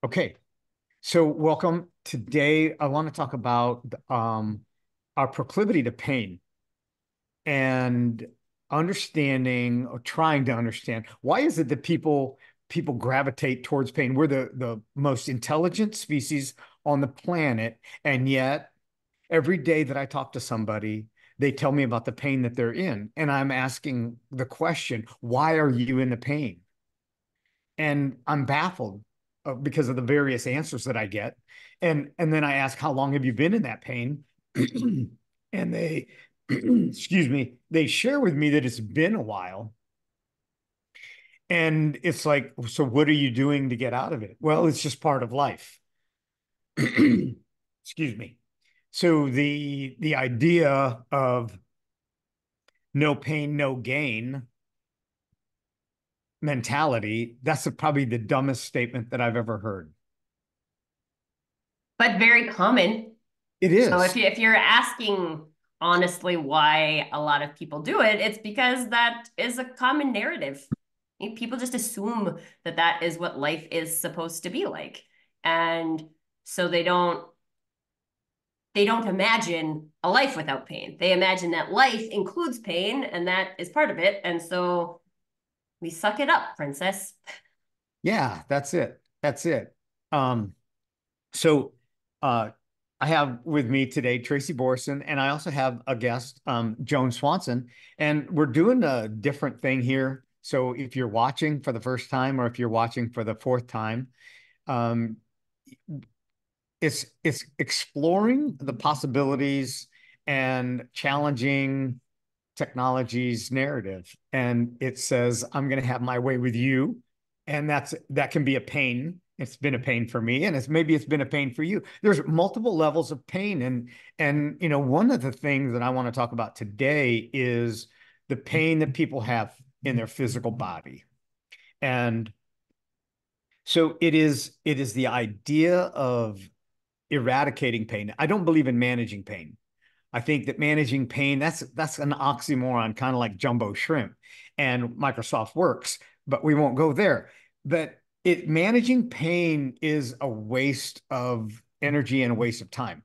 Okay, so welcome. Today, I want to talk about our proclivity to pain and understanding or trying to understand why is it that people gravitate towards pain. We're the most intelligent species on the planet, and yet every day that I talk to somebody, they tell me about the pain that they're in, and I'm asking the question, why are you in the pain? And I'm baffled because of the various answers that I get. And then I ask, how long have you been in that pain? And they, excuse me, they share with me that it's been a while. And it's like, so what are you doing to get out of it? Well, it's just part of life. Excuse me. So the idea of no pain, no gain mentality, that's probably the dumbest statement that I've ever heard. But very common. It So is. if you're asking honestly why a lot of people do it, it's because that is a common narrative. People just assume that that is what life is supposed to be like. And so they don't imagine a life without pain. They imagine that life includes pain and that is part of it. And so we suck it up, princess. Yeah, that's it. That's it. Um, so uh I have with me today Tracy Borson, and I also have a guest, Joan Swanson, and we're doing a different thing here. So if you're watching for the first time or if you're watching for the fourth time, um, it's exploring the possibilities and challenging technology's narrative. And it says, I'm going to have my way with you. And that can be a pain. It's been a pain for me, and it's been a pain for you. There's multiple levels of pain. And one of the things that I want to talk about today is the pain that people have in their physical body. And so it is the idea of eradicating pain. I don't believe in managing pain. I think that managing pain, that's an oxymoron, kind of like jumbo shrimp and Microsoft works, but we won't go there. But managing pain is a waste of energy and a waste of time.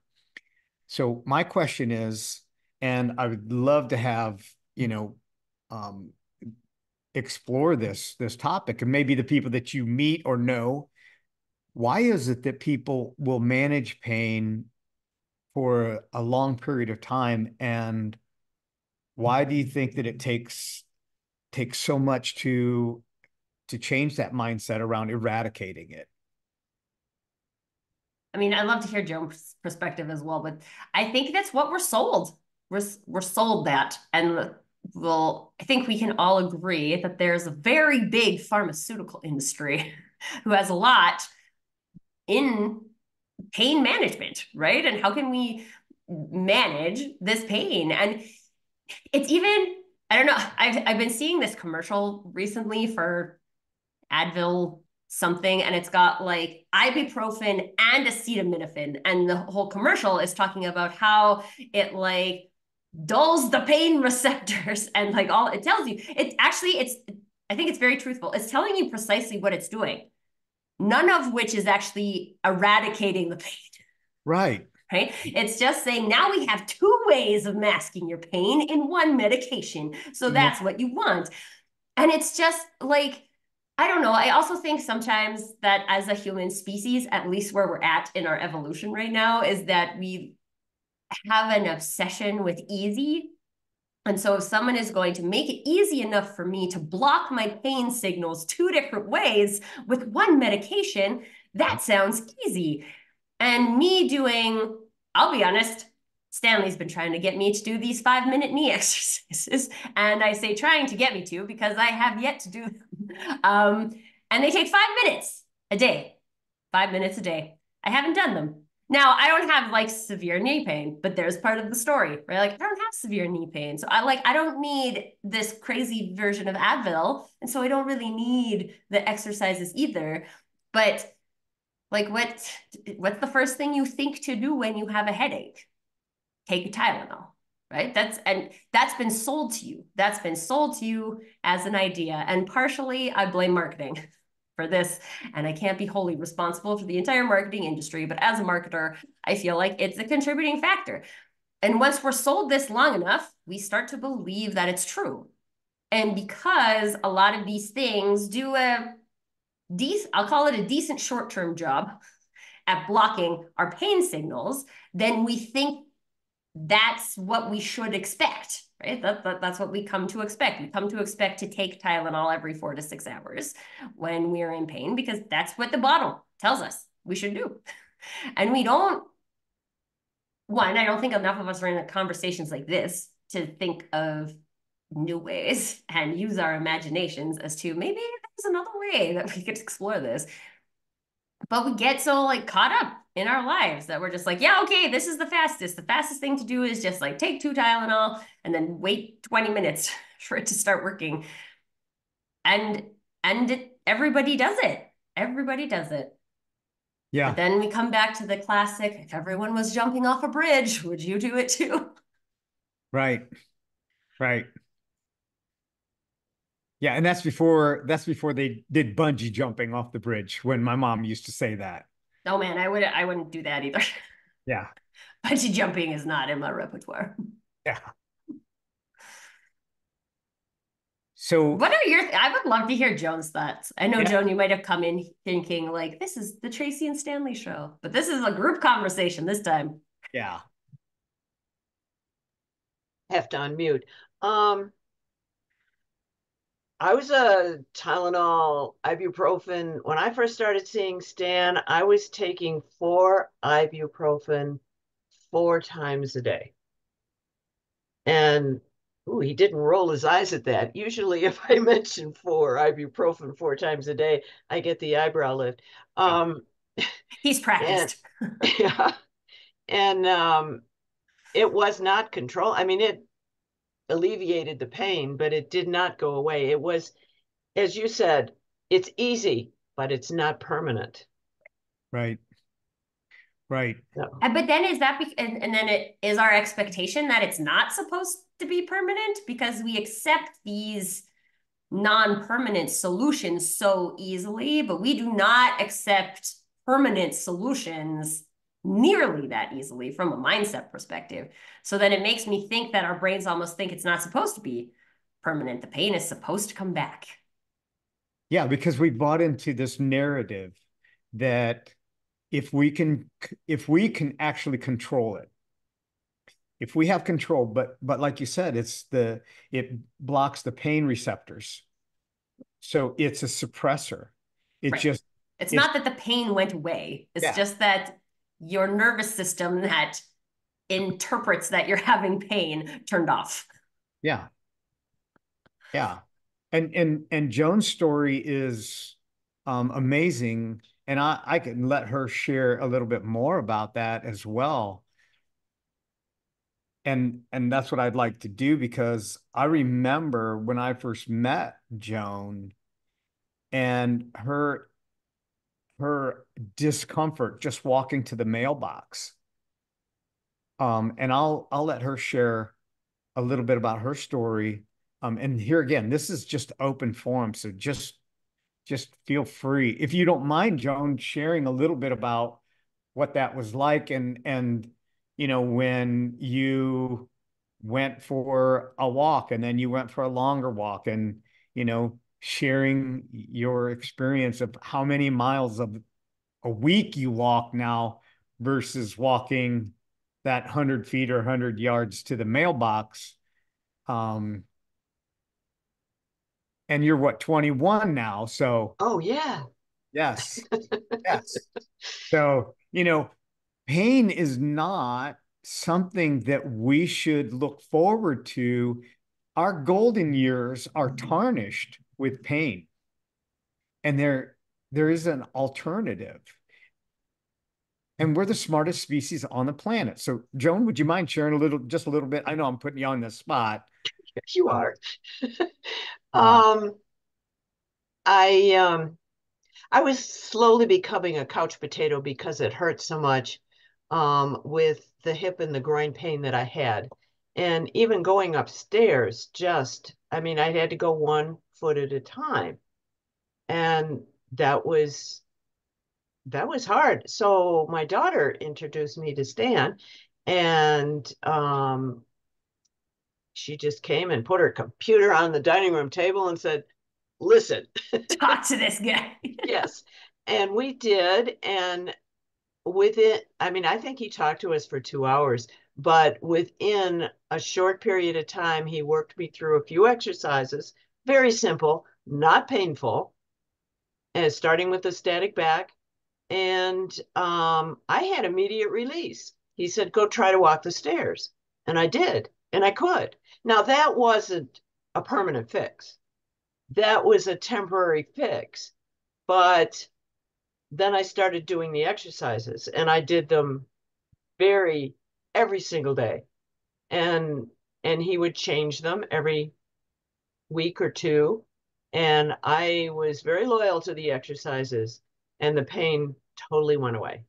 So my question is, and I would love to have, um, explore this topic, and maybe the people that you meet or know, why is it that people will manage pain for a long period of time, and why do you think that it takes so much to change that mindset around eradicating it? I mean, I'd love to hear Joan's perspective as well, but I think that's what we're sold. We're sold that. And well, I think we can all agree that there's a very big pharmaceutical industry who has a lot in pain management, right? And how can we manage this pain? And it's even, I don't know, I've been seeing this commercial recently for Advil something, and it's got like ibuprofen and acetaminophen, and the whole commercial is talking about how it like dulls the pain receptors and like all it tells you. It's actually it's I think it's very truthful. It's telling you precisely what it's doing. None of which is actually eradicating the pain, Right. right? It's just saying now we have two ways of masking your pain in one medication. So Yeah. that's what you want. And it's just like, I don't know. I also think sometimes that as a human species, at least where we're at in our evolution right now, is that we have an obsession with easy. And so if someone is going to make it easy enough for me to block my pain signals two different ways with one medication, that sounds easy. And me doing, I'll be honest, Stanley's been trying to get me to do these 5-minute knee exercises. And I say trying to get me to because I have yet to do them. And they take 5 minutes a day, 5 minutes a day. I haven't done them. Now, I don't have like severe knee pain, but there's part of the story, right? Like, I don't have severe knee pain. So I don't need this crazy version of Advil. And so I don't really need the exercises either. But like what's the first thing you think to do when you have a headache? Take a Tylenol, right? That's been sold to you. That's been sold to you as an idea. And partially I blame marketing. for this, and I can't be wholly responsible for the entire marketing industry, but as a marketer, I feel like it's a contributing factor. And once we're sold this long enough, we start to believe that it's true. And because a lot of these things do I'll call it a decent short-term job at blocking our pain signals, then we think that's what we should expect, right? That's what we come to expect. We come to expect to take Tylenol every 4 to 6 hours when we are in pain because that's what the bottle tells us we should do. And we don't, one, I don't think enough of us are in conversations like this to think of new ways and use our imaginations as to maybe there's another way that we could explore this. But we get so like caught up in our lives that we're just like, yeah, okay, this is the fastest. The fastest thing to do is just like take 2 Tylenol and then wait 20 minutes for it to start working. And everybody does it. Everybody does it. But Yeah, then we come back to the classic, if everyone was jumping off a bridge, would you do it too? right, right. Yeah, and that's before they did bungee jumping off the bridge when my mom used to say that. Oh man, I wouldn't do that either. Yeah, Bungee jumping is not in my repertoire. yeah. So What are I would love to hear Joan's thoughts. I know, yeah, Joan, you might have come in thinking like, this is the Tracy and Stanley show, but this is a group conversation this time. yeah, Have to unmute. Um, I was a Tylenol, ibuprofen. When I first started seeing Stan, I was taking 4 ibuprofen 4 times a day. And ooh, he didn't roll his eyes at that. Usually, if I mention 4 ibuprofen 4 times a day, I get the eyebrow lift. yeah, Um, He's and practiced. yeah, and it was not control. I mean, it alleviated the pain, but it did not go away. It was, as you said, it's easy, but it's not permanent. right, right. So, But then is that, and then it is our expectation that it's not supposed to be permanent because we accept these non-permanent solutions so easily, but we do not accept permanent solutions nearly that easily from a mindset perspective. So then it makes me think that our brains almost think it's not supposed to be permanent. The pain is supposed to come back. Yeah, because we bought into this narrative that if we can if we can actually control it, if we have control, but like you said, it blocks the pain receptors. So it's a suppressor. It Right. just It's it's not that the pain went away. It's yeah, just that your nervous system that interprets that you're having pain turned off. yeah, yeah. And Joan's story is amazing. And I can let her share a little bit more about that as well. And that's what I'd like to do because I remember when I first met Joan and her discomfort just walking to the mailbox. And I'll let her share a little bit about her story. And here again, this is just open forum, so just feel free. If you don't mind, Joan, sharing a little bit about what that was like and when you went for a walk and then you went for a longer walk and sharing your experience of how many miles of a week you walk now versus walking that 100 feet or 100 yards to the mailbox. Um, and you're what, 21 now. So oh yeah. yes, yes. So, pain is not something that we should look forward to. Our golden years are tarnished with pain, and there is an alternative. And we're the smartest species on the planet. So, Joan, would you mind sharing just a little bit? I know I'm putting you on the spot. Yes, you Um, are. uh, um, I was slowly becoming a couch potato because it hurt so much with the hip and the groin pain that I had. And even going upstairs, I mean, I had to go 1 foot at a time. And that was hard. So my daughter introduced me to Stan, and she just came and put her computer on the dining room table and said, "Listen." Talk to this guy. Yes. And we did. And within, I mean, I think he talked to us for 2 hours, but within a short period of time, he worked me through a few exercises, very simple, not painful, and starting with the static back. And I had immediate release. He said, go try to walk the stairs. And I did, and I could. Now, that wasn't a permanent fix. That was a temporary fix. But then I started doing the exercises, and I did them very every single day. And he would change them every week or two. And I was very loyal to the exercises, and the pain totally went away.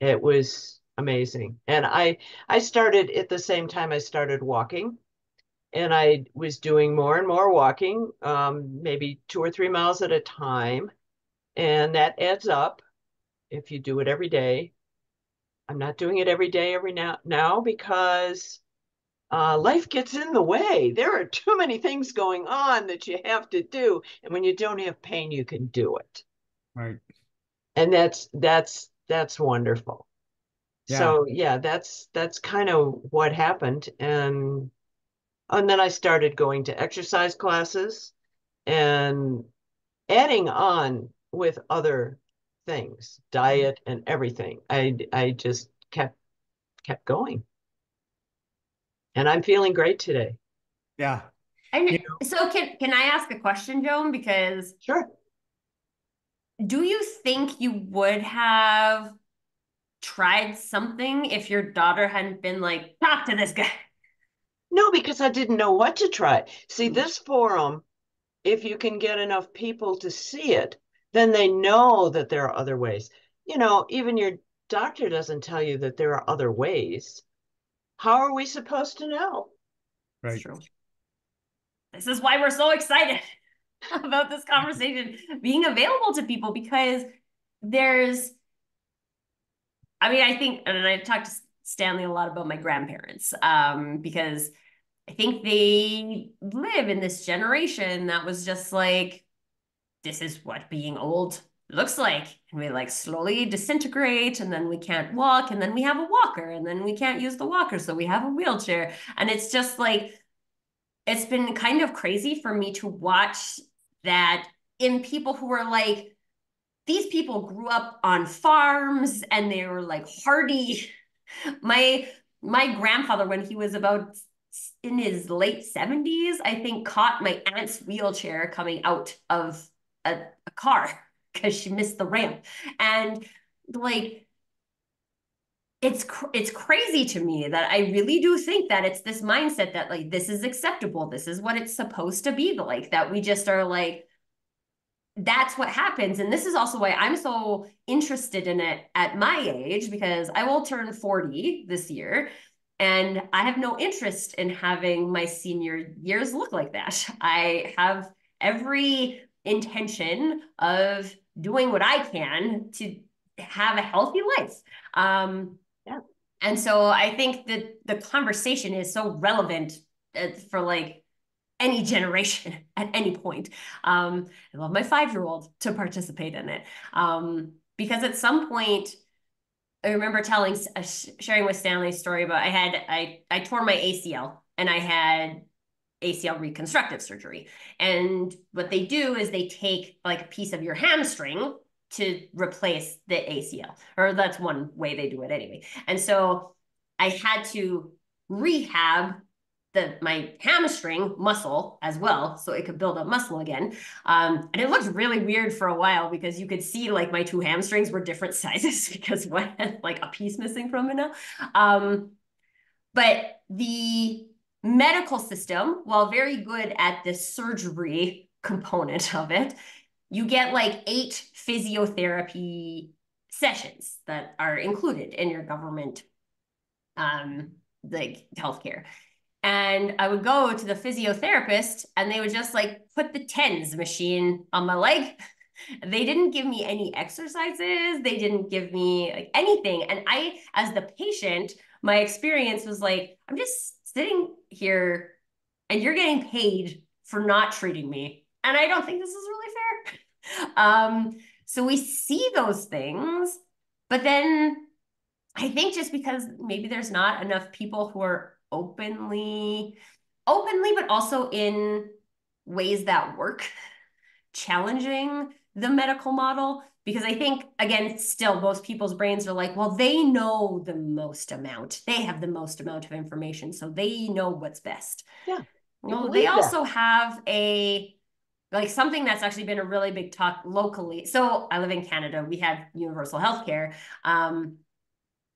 It was amazing. And I started at the same time I started walking, and I was doing more and more walking, maybe 2 or 3 miles at a time. And that adds up if you do it every day. I'm not doing it every day, every now because life gets in the way. There are too many things going on that you have to do, and when you don't have pain, you can do it, Right. and that's wonderful. Yeah. So yeah, that's kind of what happened, and then I started going to exercise classes and adding on with other things, diet and everything. I just kept going. And I'm feeling great today. Yeah. And You so can I ask a question, Joan? Because Sure. do you think you would have tried something if your daughter hadn't been like, talk to this guy? No, because I didn't know what to try. See, this forum, if you can get enough people to see it, then they know that there are other ways. Even your doctor doesn't tell you that there are other ways. How are we supposed to know? It's right. true. This is why we're so excited about this conversation being available to people because there's, I mean, I think, and I talked to Stanley a lot about my grandparents because I think they live in this generation that was just like, this is what being old looks like. And we like slowly disintegrate, and then we can't walk, and then we have a walker, and then we can't use the walker, so we have a wheelchair. And it's just like, it's been kind of crazy for me to watch that in people who are like, these people grew up on farms and they were like hardy. My my grandfather, when he was about in his late 70s, I think caught my aunt's wheelchair coming out of a car because she missed the ramp. And like it's crazy to me that I really do think that it's this mindset that like this is acceptable, this is what it's supposed to be like, that we just are like, that's what happens. And this is also why I'm so interested in it at my age, because I will turn 40 this year. And I have no interest in having my senior years look like that. I have every intention of doing what I can to have a healthy life. Yeah. And so I think that the conversation is so relevant for like any generation at any point. I love my 5-year-old to participate in it because at some point, I remember sharing with Stanley's story about I tore my ACL and I had ACL reconstructive surgery. And what they do is they take like a piece of your hamstring to replace the ACL, or that's one way they do it anyway. And so I had to rehab my hamstring muscle as well, so it could build up muscle again. And it looked really weird for a while because you could see like my two hamstrings were different sizes because one had like a piece missing from it now. But the medical system, while very good at the surgery component of it, you get like 8 physiotherapy sessions that are included in your government like healthcare. And I would go to the physiotherapist and they would just like put the TENS machine on my leg They didn't give me any exercises. They didn't give me like anything. And I, as the patient, my experience was like, I'm just sitting here and you're getting paid for not treating me. And I don't think this is really fair. So we see those things, but then I think just because maybe there's not enough people who are openly, but also in ways that work, challenging the medical model. Because I think, again, still most people's brains are like, well, they know the most amount. They have the most amount of information, so they know what's best. Yeah, you No, they believe that. also have like something that's actually been a really big talk locally. So I live in Canada. We have universal healthcare.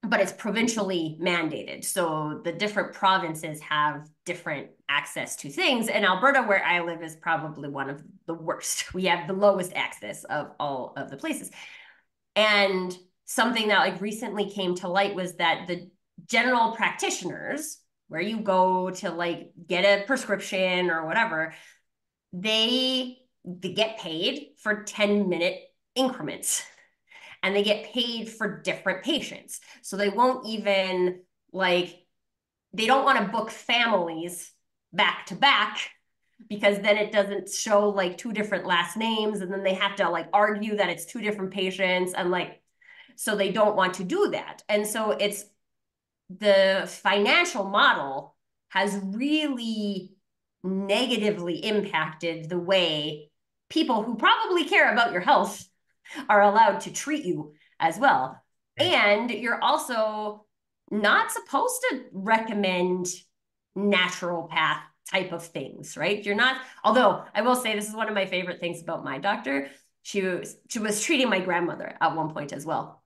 But it's provincially mandated. So the different provinces have different access to things. And Alberta, where I live, is probably one of the worst. We have the lowest access of all of the places. And something that like recently came to light was that the general practitioners, where you go to like get a prescription or whatever, they get paid for 10-minute increments, and they get paid for different patients. So they won't even like, they don't want to book families back to back, because then it doesn't show like two different last names, and then they have to like argue that it's two different patients, and like, so they don't want to do that. And so it's the financial model has really negatively impacted the way people who probably care about your health are allowed to treat you as well. And you're also not supposed to recommend naturopath type of things, right? You're not, although I will say this is one of my favorite things about my doctor. She was treating my grandmother at one point as well.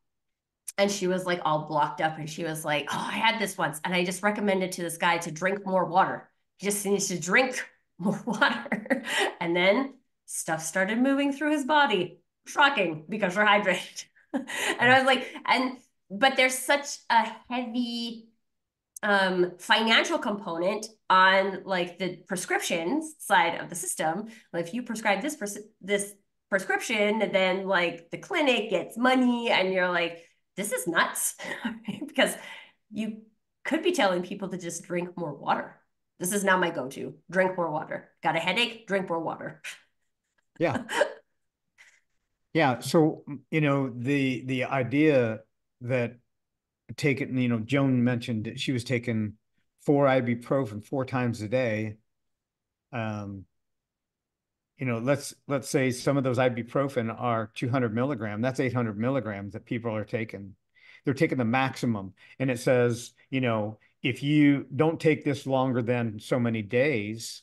And she was like all blocked up, and she was like, oh, I had this once, and I just recommended to this guy to drink more water. He just needs to drink more water. And then stuff started moving through his body. Shocking, because we're hydrated. And I was like, but there's such a heavy financial component on like the prescriptions side of the system. Like if you prescribe this prescription, then like the clinic gets money, and you're like, this is nuts. Because you could be telling people to just drink more water. This is now my go-to. Drink more water. Got a headache? Drink more water. Yeah. Yeah. So, the idea that Joan mentioned that she was taking 4 ibuprofen 4 times a day. Let's say some of those ibuprofen are 200 milligram. That's 800 milligrams that people are taking. They're taking the maximum. And it says, if you don't take this longer than so many days,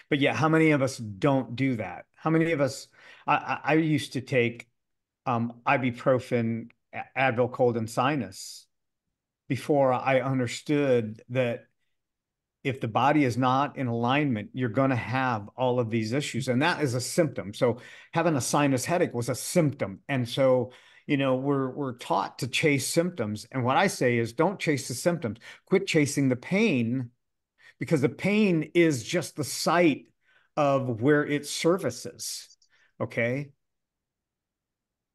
but yeah, how many of us don't do that? How many of us, I used to take ibuprofen, Advil cold and sinus before I understood that if the body is not in alignment, you're going to have all of these issues. And that is a symptom. So having a sinus headache was a symptom. And so, we're taught to chase symptoms. And what I say is don't chase the symptoms, quit chasing the pain, because the pain is just the site of where it surfaces. Okay.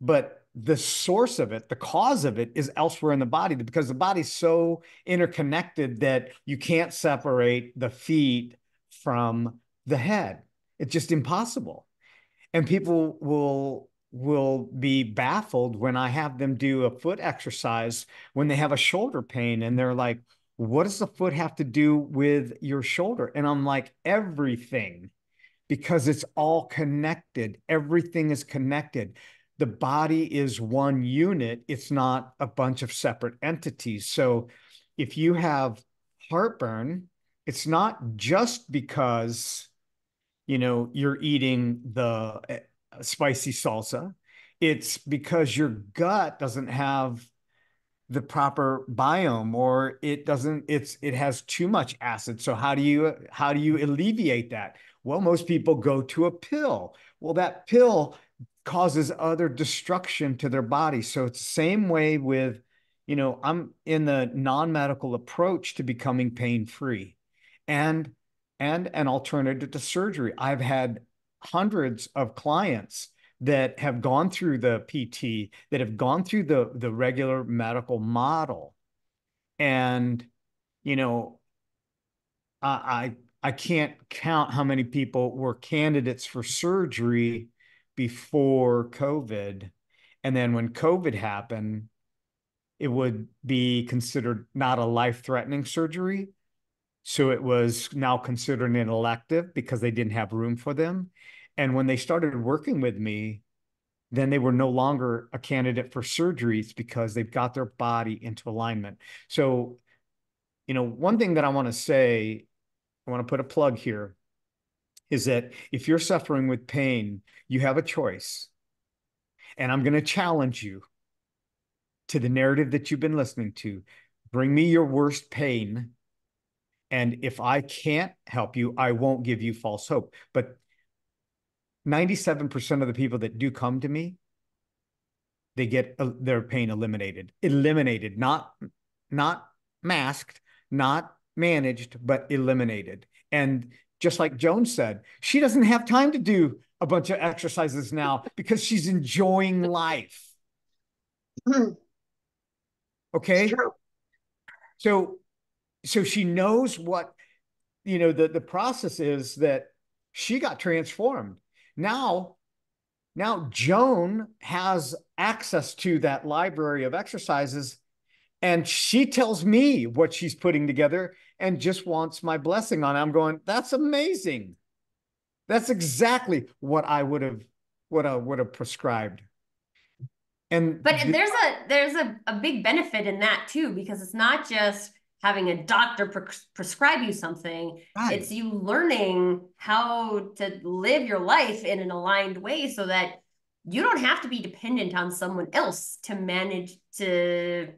But the source of it, the cause of it, is elsewhere in the body, because the body's so interconnected that you can't separate the feet from the head. It's just impossible. And people will be baffled when I have them do a foot exercise when they have a shoulder pain, and they're like, what does the foot have to do with your shoulder? And I'm like, everything, because it's all connected. Everything is connected. The body is one unit. It's not a bunch of separate entities. So if you have heartburn, it's not just because, you're eating the spicy salsa. It's because your gut doesn't have the proper biome, or it has too much acid. So how do you alleviate that? Well, most people go to a pill. Well, that pill causes other destruction to their body. So it's the same way with, I'm in the non-medical approach to becoming pain-free, and an alternative to surgery. I've had hundreds of clients that have gone through the PT, that have gone through the regular medical model. And, you know, I can't count how many people were candidates for surgery before COVID. And then when COVID happened, it would be considered not a life-threatening surgery. So it was now considered an elective because they didn't have room for them. And when they started working with me, then they were no longer a candidate for surgeries because they've got their body into alignment. So, you know, one thing that I want to say, I want to put a plug here, is that if you're suffering with pain, you have a choice. And I'm going to challenge you to the narrative that you've been listening to. Bring me your worst pain. And if I can't help you, I won't give you false hope. But 97% of the people that do come to me, they get their pain eliminated, not masked, not managed, but eliminated. And just like Joan said, she doesn't have time to do a bunch of exercises now because she's enjoying life. It's Okay. true. So she knows what, you know, the process is that she got transformed. Now Joan has access to that library of exercises, and she tells me what she's putting together and just wants my blessing on it. I'm going, that's amazing. That's exactly what I would have prescribed. And But there's a big benefit in that too, because it's not just having a doctor prescribe you something. right, It's you learning how to live your life in an aligned way so that you don't have to be dependent on someone else to manage to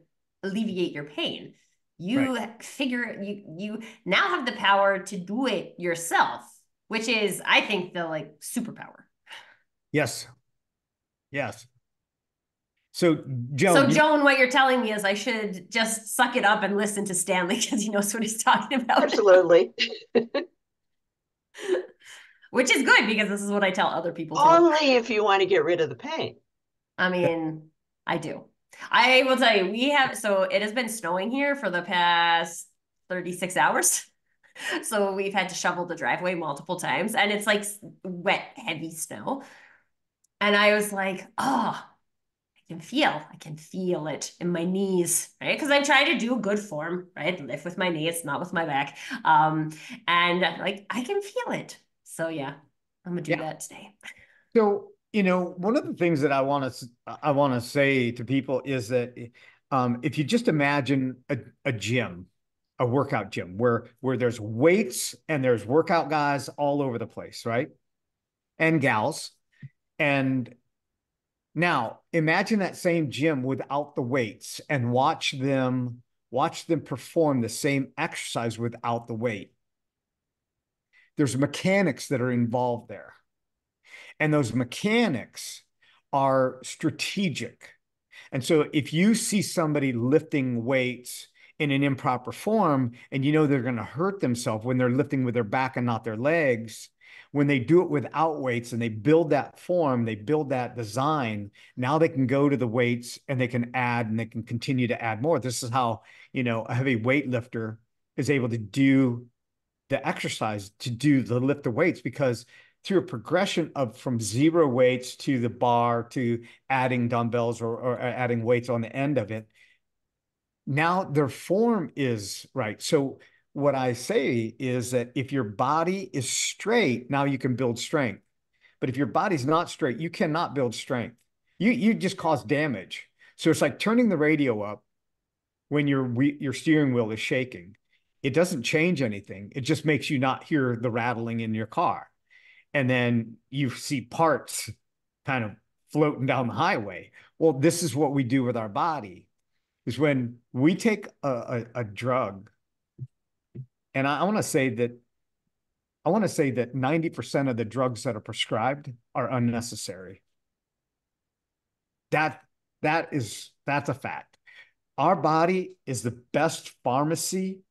alleviate your pain. right. You now have the power to do it yourself, which is, I think, the like superpower. Yes, yes. So So, Joan, you Joan, what you're telling me is I should just suck it up and listen to Stanley because he knows what he's talking about, Absolutely. which is good because this is what I tell other people too. Only if you want to get rid of the pain. I mean, I do. I will tell you, so it has been snowing here for the past 36 hours. So we've had to shovel the driveway multiple times and it's like wet, heavy snow. And I was like, oh, I can feel it in my knees, right? Because I'm trying to do good form, right? Lift with my knees, not with my back. And like I can feel it. So yeah, I'm gonna do yeah. that today. So, you know, one of the things that I want to say to people is that if you just imagine a gym, a workout gym where there's weights and there's workout guys all over the place, right? And gals. And now imagine that same gym without the weights and watch them perform the same exercise without the weight. There's mechanics that are involved there. And those mechanics are strategic. And so if you see somebody lifting weights in an improper form and you know they're going to hurt themselves when they're lifting with their back and not their legs, when they do it without weights and they build that form, they build that design, now they can go to the weights and they can add and they can continue to add more. This is how, you know, a heavy weightlifter is able to do the exercise, to do the lift the weights, because through a progression of from zero weights to the bar to adding dumbbells or adding weights on the end of it, now their form is right. So what I say is that if your body is straight, now you can build strength. But if your body's not straight, you cannot build strength. You just cause damage. So it's like turning the radio up when your steering wheel is shaking. It doesn't change anything. It just makes you not hear the rattling in your car. And then you see parts kind of floating down the highway. Well, this is what we do with our body, is when we take a drug, and I want to say that 90% of the drugs that are prescribed are unnecessary. That that's a fact. Our body is the best pharmacy,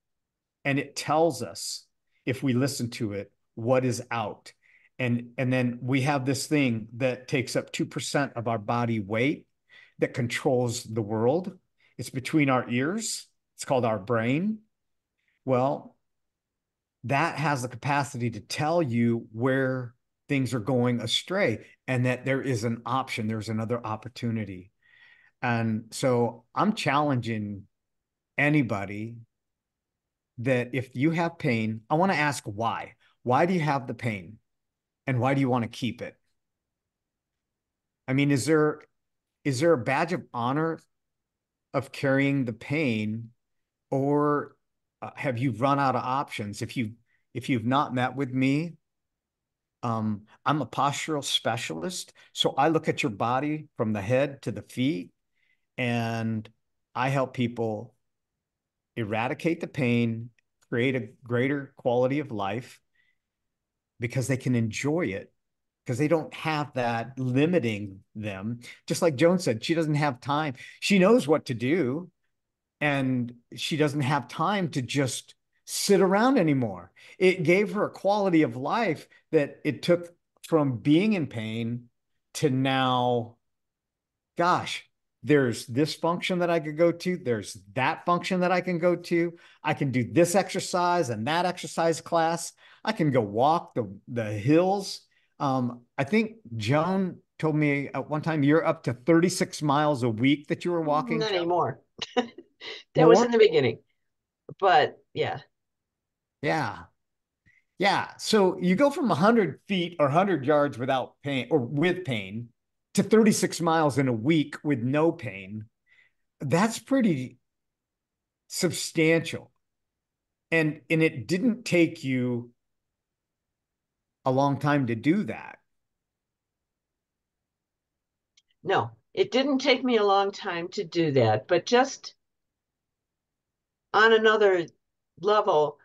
and it tells us, if we listen to it, what is out. And then we have this thing that takes up 2% of our body weight that controls the world. It's between our ears. It's called our brain. Well, that has the capacity to tell you where things are going astray and that there is an option, there's another opportunity. And so I'm challenging anybody that if you have pain, I want to ask why. Why do you have the pain? And why do you want to keep it? I mean, is there a badge of honor of carrying the pain, or have you run out of options? If you've not met with me, I'm a postural specialist, so I look at your body from the head to the feet, and I help people eradicate the pain, create a greater quality of life because they can enjoy it because they don't have that limiting them. Just like Joan said, she doesn't have time. She knows what to do, and she doesn't have time to just sit around anymore. It gave her a quality of life that it took from being in pain to now, gosh, there's this function that I could go to. There's that function that I can go to. I can do this exercise and that exercise class. I can go walk the hills. I think Joan told me at one time you're up to 36 miles a week that you were walking, Not Joan. anymore. That was More? in the beginning, but yeah. Yeah. Yeah. So you go from 100 feet or 100 yards without pain or with pain to 36 miles in a week with no pain. That's pretty substantial. And it didn't take you a long time to do that. No, it didn't take me a long time to do that, but just on another level,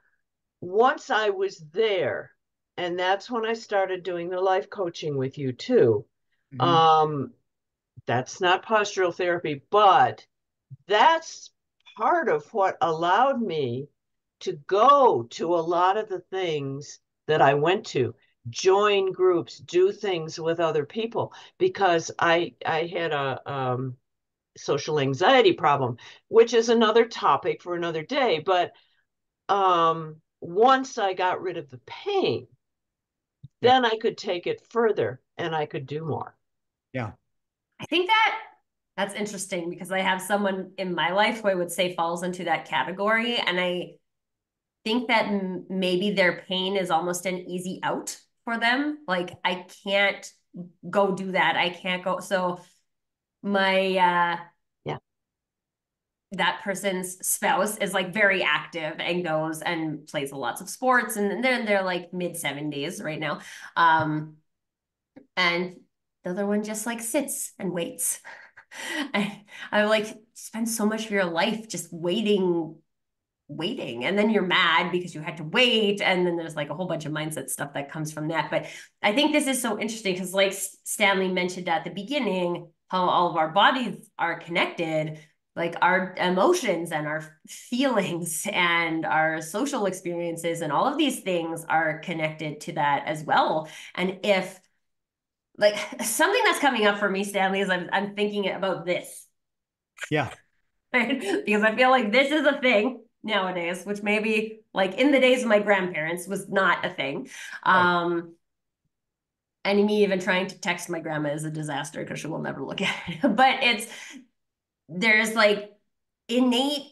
once I was there, and that's when I started doing the life coaching with you too. Mhm. Um, that's not postural therapy, but that's part of what allowed me to go to a lot of the things that I went to, join groups, do things with other people, because I had a social anxiety problem, which is another topic for another day. But once I got rid of the pain, Yeah. then I could take it further and I could do more. Yeah. I think that's interesting because I have someone in my life who I would say falls into that category. And I think that maybe their pain is almost an easy out for them. Like, I can't go do that. I can't go. So my Yeah. that person's spouse is like very active and goes and plays lots of sports, and they're like mid 70s right now. And the other one just like sits and waits. I'm like, spend so much of your life just waiting, and then you're mad because you had to wait, and then there's like a whole bunch of mindset stuff that comes from that. But I think this is so interesting because, like Stanley mentioned at the beginning, how all of our bodies are connected, like our emotions and our feelings and our social experiences and all of these things are connected to that as well. And if like something that's coming up for me, Stanley, is I'm thinking about this, Yeah. right? Because I feel like this is a thing nowadays, which maybe like in the days of my grandparents was not a thing. Right. And me even trying to text my grandma is a disaster because she will never look at it. But there's like innate,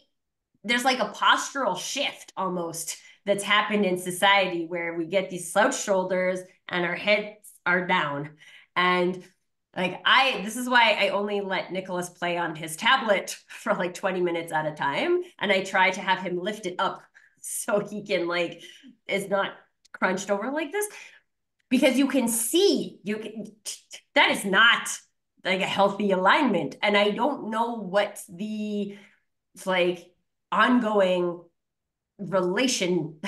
there's like a postural shift almost that's happened in society where we get these slouch shoulders and our heads are down. And like this is why I only let Nicholas play on his tablet for like 20 minutes at a time. And I try to have him lift it up so he can like, is not crunched over like this. Because you can see, that is not like a healthy alignment. And I don't know what the like ongoing relation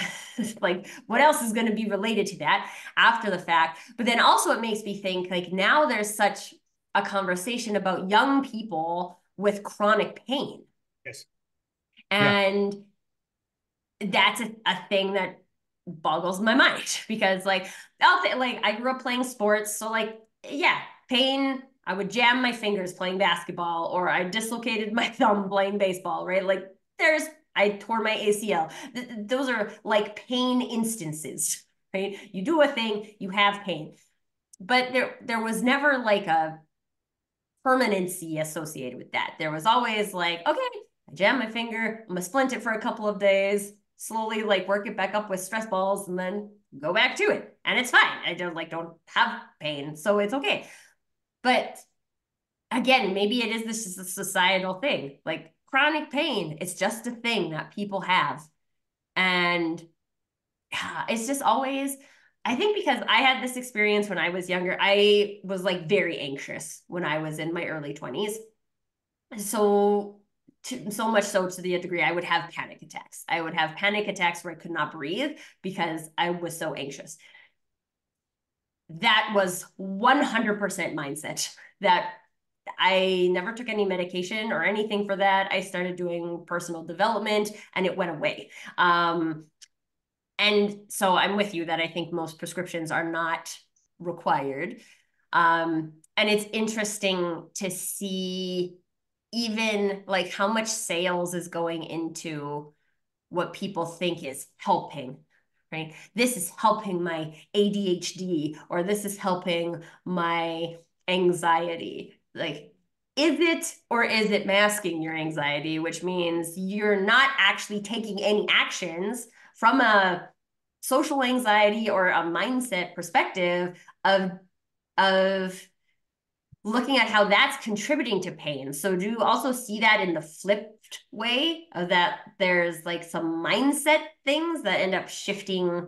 like what else is going to be related to that after the fact. But then also it makes me think like now there's such a conversation about young people with chronic pain, Yes. Yeah. and that's a thing that boggles my mind because like I grew up playing sports, so like yeah, pain. I would jam my fingers playing basketball, or I dislocated my thumb playing baseball, right? Like I tore my ACL. Those are like pain instances, right? You do a thing, you have pain. But there was never like a permanency associated with that. There was always like, okay, I jam my finger, I'm gonna splint it for a couple of days, slowly like work it back up with stress balls, and then go back to it. And it's fine. I don't have pain, so it's okay. But again, maybe it is this is a societal thing. Like chronic pain, it's just a thing that people have. And it's just always, I think because I had this experience when I was younger, I was like very anxious when I was in my early 20s. So so much so to the degree I would have panic attacks. I would have panic attacks where I could not breathe because I was so anxious. That was 100% mindset. That I never took any medication or anything for that. I started doing personal development and it went away. And so I'm with you that I think most prescriptions are not required. And it's interesting to see even like how much sales is going into what people think is helping, right? This is helping my ADHD, or this is helping my anxiety. Like, is it or is it masking your anxiety, which means you're not actually taking any actions from a social anxiety or a mindset perspective of looking at how that's contributing to pain. So do you also see that in the flipped way of that there's like some mindset things that end up shifting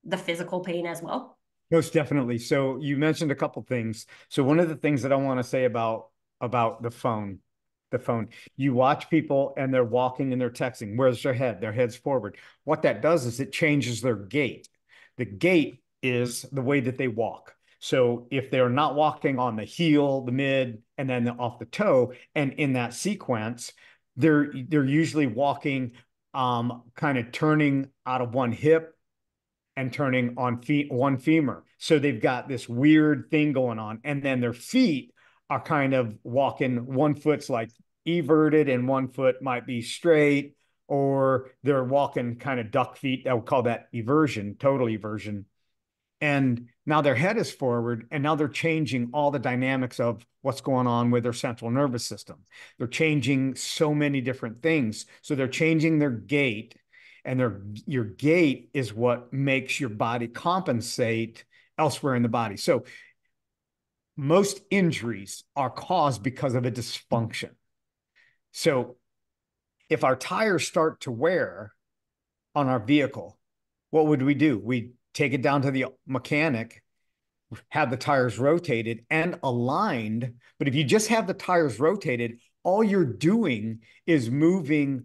the physical pain as well? Most definitely. So you mentioned a couple things. So one of the things that I want to say about the phone, you watch people and they're walking and they're texting. Where's their head? Their head's forward. What that does is it changes their gait. The gait is the way that they walk. So if they're not walking on the heel, the mid, and then off the toe, and in that sequence, they're usually walking kind of turning out of one hip and turning on one femur. So they've got this weird thing going on. And then their feet are kind of walking, one foot's like everted and one foot might be straight, or they're walking kind of duck feet. I would call that eversion, total eversion. And now their head is forward, and now they're changing all the dynamics of what's going on with their central nervous system. They're changing so many different things. So they're changing their gait, and your gait is what makes your body compensate elsewhere in the body. So most injuries are caused because of a dysfunction. So if our tires start to wear on our vehicle, what would we do? We take it down to the mechanic, have the tires rotated and aligned. But if you just have the tires rotated, all you're doing is moving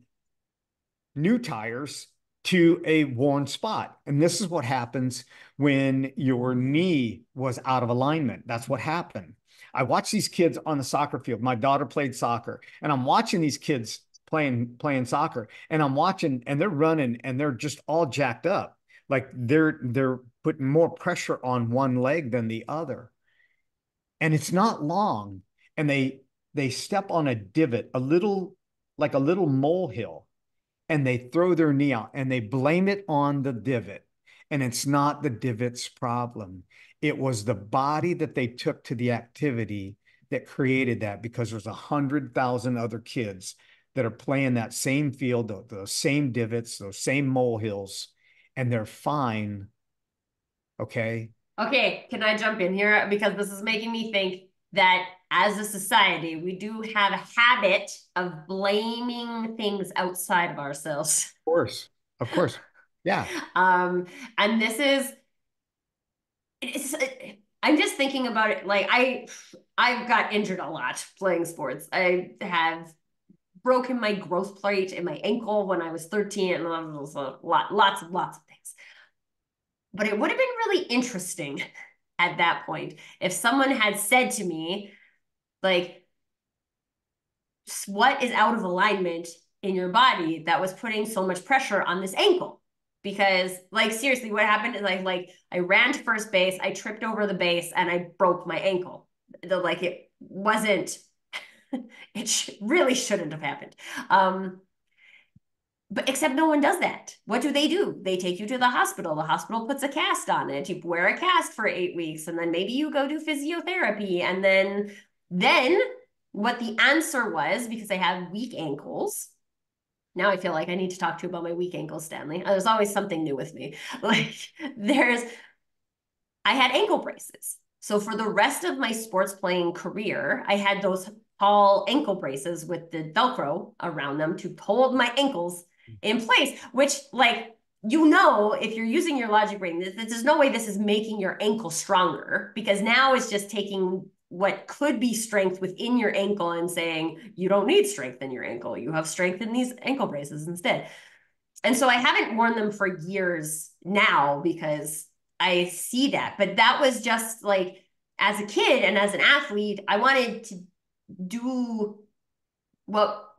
new tires to a worn spot. And this is what happens when your knee was out of alignment. That's what happened. I watch these kids on the soccer field. My daughter played soccer, and I'm watching these kids playing soccer, and I'm watching, and they're running, and they're just all jacked up. Like they're putting more pressure on one leg than the other. And it's not long. And they step on a divot, like a little molehill, and they throw their knee out and they blame it on the divot. And it's not the divot's problem. It was the body that they took to the activity that created that, because there's 100,000 other kids that are playing that same field, those same divots, those same molehills, and they're fine. Okay. Okay, can I jump in here? Because this is making me think that as a society, we do have a habit of blaming things outside of ourselves. Of course. Of course. Yeah. Um, and this is, it's, I'm just thinking about it. Like I've got injured a lot playing sports. I have broken my growth plate in my ankle when I was 13, and lots of things. But it would have been really interesting at that point if someone had said to me, like, what is out of alignment in your body that was putting so much pressure on this ankle? because like seriously, what happened is like I ran to first base, I tripped over the base, and I broke my ankle. Like it wasn't, really shouldn't have happened. But except no one does that. What do? They take you to the hospital. The hospital puts a cast on it. You wear a cast for 8 weeks, and then maybe you go do physiotherapy. And then what the answer was, because I had weak ankles. Now I feel like I need to talk to you about my weak ankles, Stanley. There's always something new with me. Like there's, I had ankle braces. So for the rest of my sports playing career, I had those tall ankle braces with the Velcro around them to hold my ankles in place, which like, if you're using your logic brain, there's no way this is making your ankle stronger, because now it's just taking what could be strength within your ankle and saying, you don't need strength in your ankle. You have strength in these ankle braces instead. And so I haven't worn them for years now because I see that. But that was just like, as a kid and as an athlete, I wanted to do what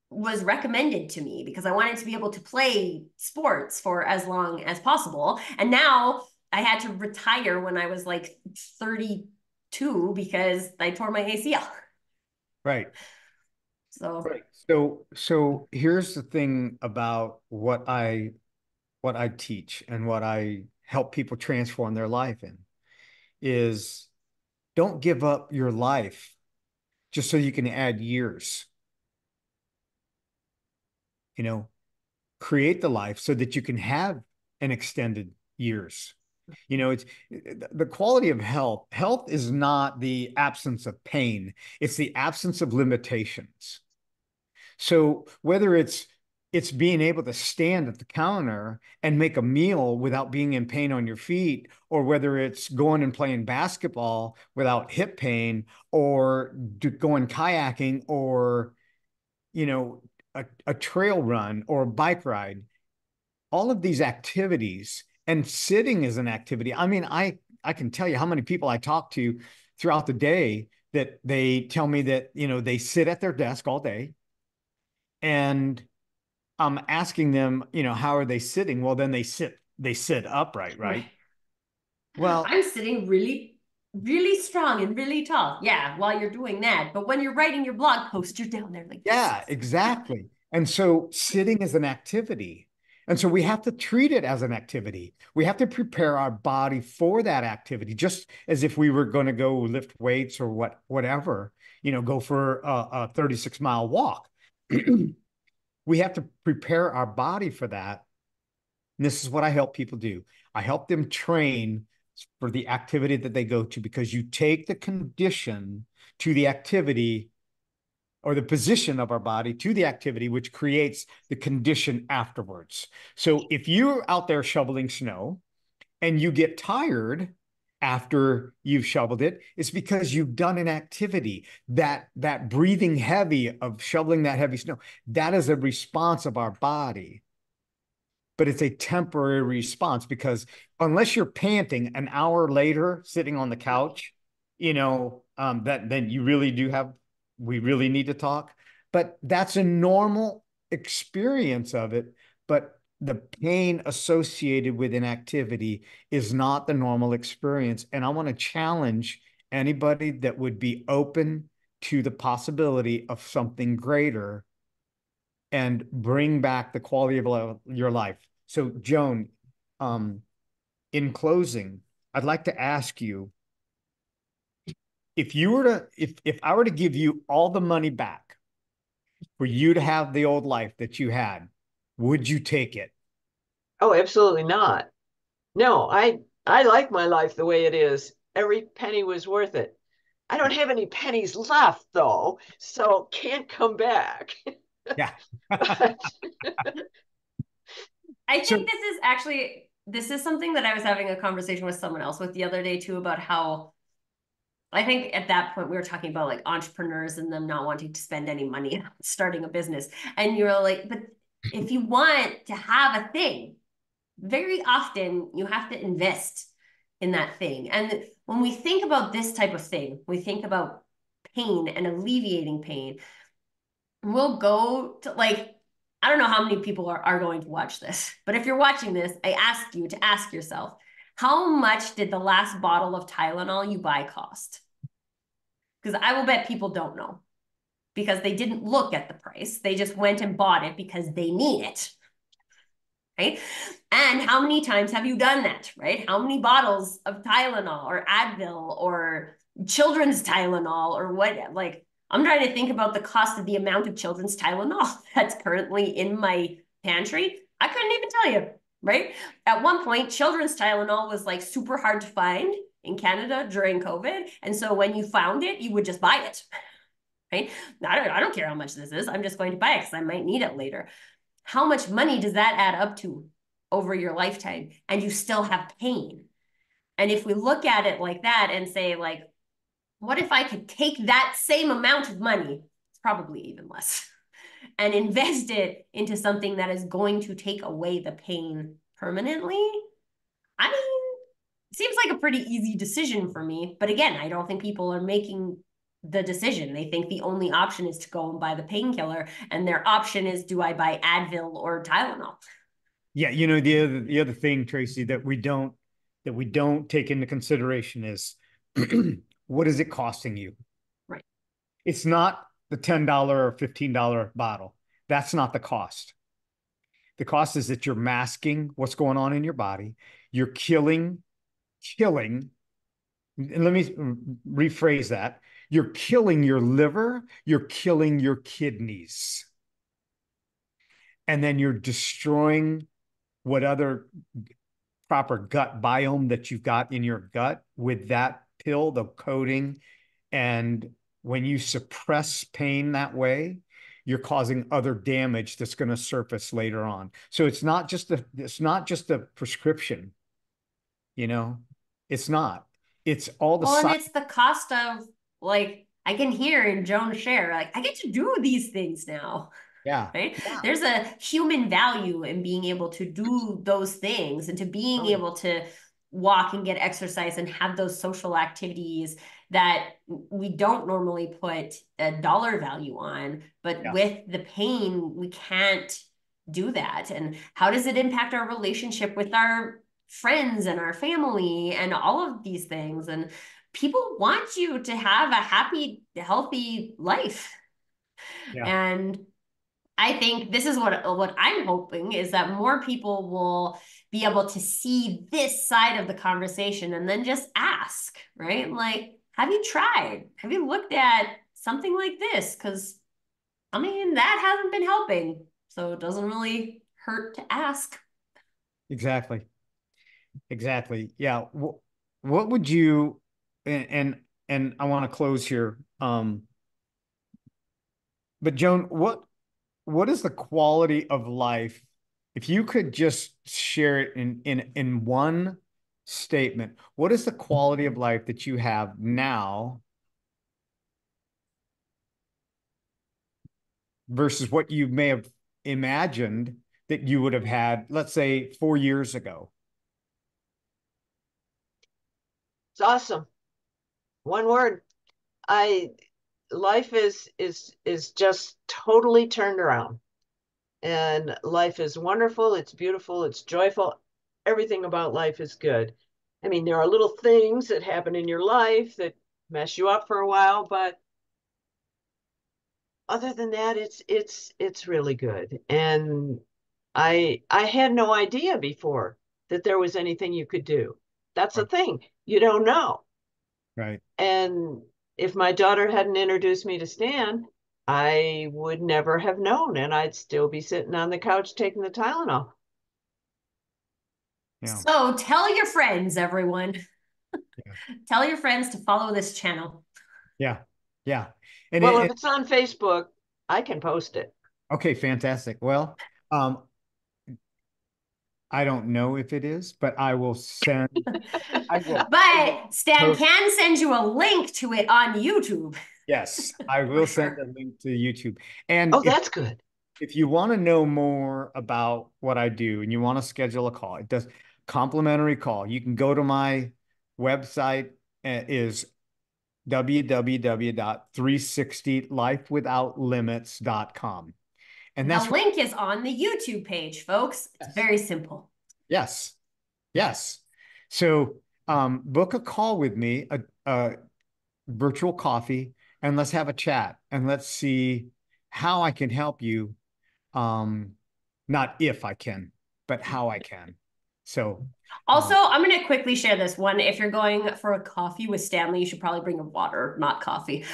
was recommended to me, because I wanted to be able to play sports for as long as possible. And now I had to retire when I was like 32 because I tore my ACL. Right. So Right. So here's the thing about what I teach and what I help people transform their life in is don't give up your life just so you can add years. You know, create the life so that you can have an extended years. It's the quality of health. Health is not the absence of pain, it's the absence of limitations. So whether it's being able to stand at the counter and make a meal without being in pain on your feet, or whether it's going and playing basketball without hip pain, or going kayaking, or you know a trail run or a bike ride, all of these activities, and sitting is an activity. I mean, I can tell you how many people I talk to throughout the day that they tell me that, they sit at their desk all day, and I'm asking them, how are they sitting? Well, then they sit upright, right. right? Well, I'm sitting really, really strong and really tall. Yeah, while you're doing that. But when you're writing your blog post, you're down there like this. yeah, exactly. And so sitting is an activity. And so we have to treat it as an activity. We have to prepare our body for that activity, just as if we were going to go lift weights or whatever, go for a 36-mile walk. We have to prepare our body for that. And this is what I help people do. I help them train for the activity that they go to, because you take the condition to the activity, or the position of our body to the activity, which creates the condition afterwards. So if you're out there shoveling snow and you get tired after you've shoveled it, it's because you've done an activity. That breathing heavy of shoveling that heavy snow, that is a response of our body, but it's a temporary response, because unless you're panting an hour later sitting on the couch, that then you really do have, we really need to talk. But that's a normal experience of it. But the pain associated with inactivity is not the normal experience. And I want to challenge anybody that would be open to the possibility of something greater and bring back the quality of your life. So, Joan, um, in closing, I'd like to ask you, if I were to give you all the money back for you to have the old life that you had, would you take it? Oh, absolutely not. No, I like my life the way it is. Every penny was worth it. I don't have any pennies left though, so can't come back. Yeah. But I So, think this is something that I was having a conversation with someone else with the other day too, about how I think at that point we were talking about like entrepreneurs and them not wanting to spend any money on starting a business. And you're like, but if you want to have a thing, very often you have to invest in that thing. And when we think about this type of thing, we think about pain and alleviating pain. We'll go to like I don't know how many people are going to watch this, but if you're watching this, I ask you to ask yourself, how much did the last bottle of Tylenol you buy cost? Because I will bet people don't know because they didn't look at the price. They just went and bought it because they need it. Right? And how many times have you done that, right? How many bottles of Tylenol or Advil or children's Tylenol or what? Like, I'm trying to think about the cost of the amount of children's Tylenol that's currently in my pantry. I couldn't even tell you, right? At one point, children's Tylenol was like super hard to find in Canada during COVID. And so when you found it, you would just buy it, right? I don't care how much this is. I'm just going to buy it because I might need it later. How much money does that add up to over your lifetime? And you still have pain. And if we look at it like that and say, like, what if I could take that same amount of money, it's probably even less, and invest it into something that is going to take away the pain permanently? I mean, it seems like a pretty easy decision for me. But again, I don't think people are making the decision. They think the only option is to go and buy the painkiller, and their option is, do I buy Advil or Tylenol? Yeah, you know, the other thing, Tracy, that we don't take into consideration is what is it costing you? Right. It's not the $10 or $15 bottle. That's not the cost. The cost is that you're masking what's going on in your body. You're killing, and let me rephrase that. You're killing your liver, you're killing your kidneys, and then you're destroying what other proper gut biome that you've got in your gut with that pill, the coating. And when you suppress pain that way, you're causing other damage that's going to surface later on. So it's not just a prescription, you know, it's not. It's all the Well, and side. it's the cost of, like, I can hear in Joan share, like, I get to do these things now. Yeah. Right? Yeah. There's a human value in being able to do those things and to being Oh, yeah. able to walk and get exercise and have those social activities that we don't normally put a dollar value on. But Yes. with the pain, we can't do that. And how does it impact our relationship with our friends and our family and all of these things? And people want you to have a happy, healthy life. Yeah. And I think this is what I'm hoping is that more people will be able to see this side of the conversation and then just ask, right? Like, have you tried? Have you looked at something like this? Because I mean, that hasn't been helping. So it doesn't really hurt to ask. Exactly. Exactly. Yeah. What would you and I want to close here. But Joan, what is the quality of life if you could just share it in one statement? What is the quality of life that you have now versus what you may have imagined that you would have had, let's say, 4 years ago? It's awesome. One word. I Life is just totally turned around. And life is wonderful, it's beautiful, it's joyful. Everything about life is good. I mean, there are little things that happen in your life that mess you up for a while, but other than that, it's really good. And I had no idea before that there was anything you could do. That's the Right. thing. You don't know. Right. And if my daughter hadn't introduced me to Stan, I would never have known, and I'd still be sitting on the couch taking the Tylenol. Yeah. So tell your friends, everyone. Yeah. Tell your friends to follow this channel. Yeah. Yeah. And Well, if it's on Facebook, I can post it. okay, fantastic. Well, um, I don't know if it is, but I will But Stan post. can send you a link to it on YouTube Yes, I for will send a sure. link to YouTube. And Oh, that's good. if you want to know more about what I do and you want to schedule a call, it does complimentary call. You can go to my website is www.360lifewithoutlimits.com. And The that's what, link is on the YouTube page, folks. It's yes, very simple. yes, yes. So book a call with me, a virtual coffee, and let's have a chat and let's see how I can help you. Not if I can, but how I can. So, Also, um, I'm going to quickly share this one. If you're going for a coffee with Stanley, you should probably bring a water, not coffee.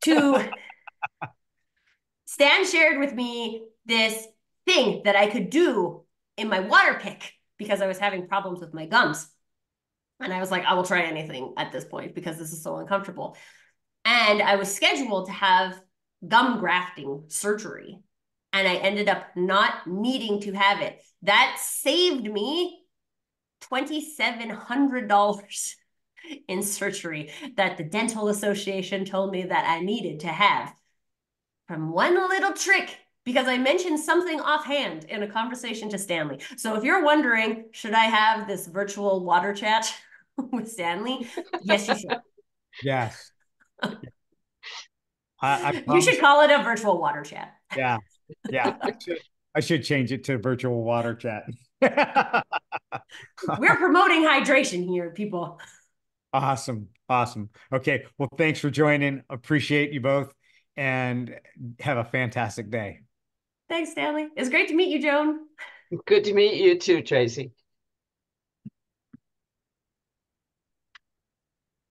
To Stan shared with me this thing that I could do in my water pick because I was having problems with my gums. And I was like, I will try anything at this point because this is so uncomfortable. And I was scheduled to have gum grafting surgery. And I ended up not needing to have it. That saved me $2,700 in surgery that the dental association told me that I needed to have from one little trick because I mentioned something offhand in a conversation to Stanley. So if you're wondering, should I have this virtual water chat with Stanley? Yes, you should. yes, I You promise. should call it a virtual water chat. Yeah, yeah. I should change it to virtual water chat. We're promoting hydration here, people. Awesome. Awesome. Okay. Well, thanks for joining. Appreciate you both and have a fantastic day. Thanks, Stanley. It's great to meet you, Joan. Good to meet you too, Tracy.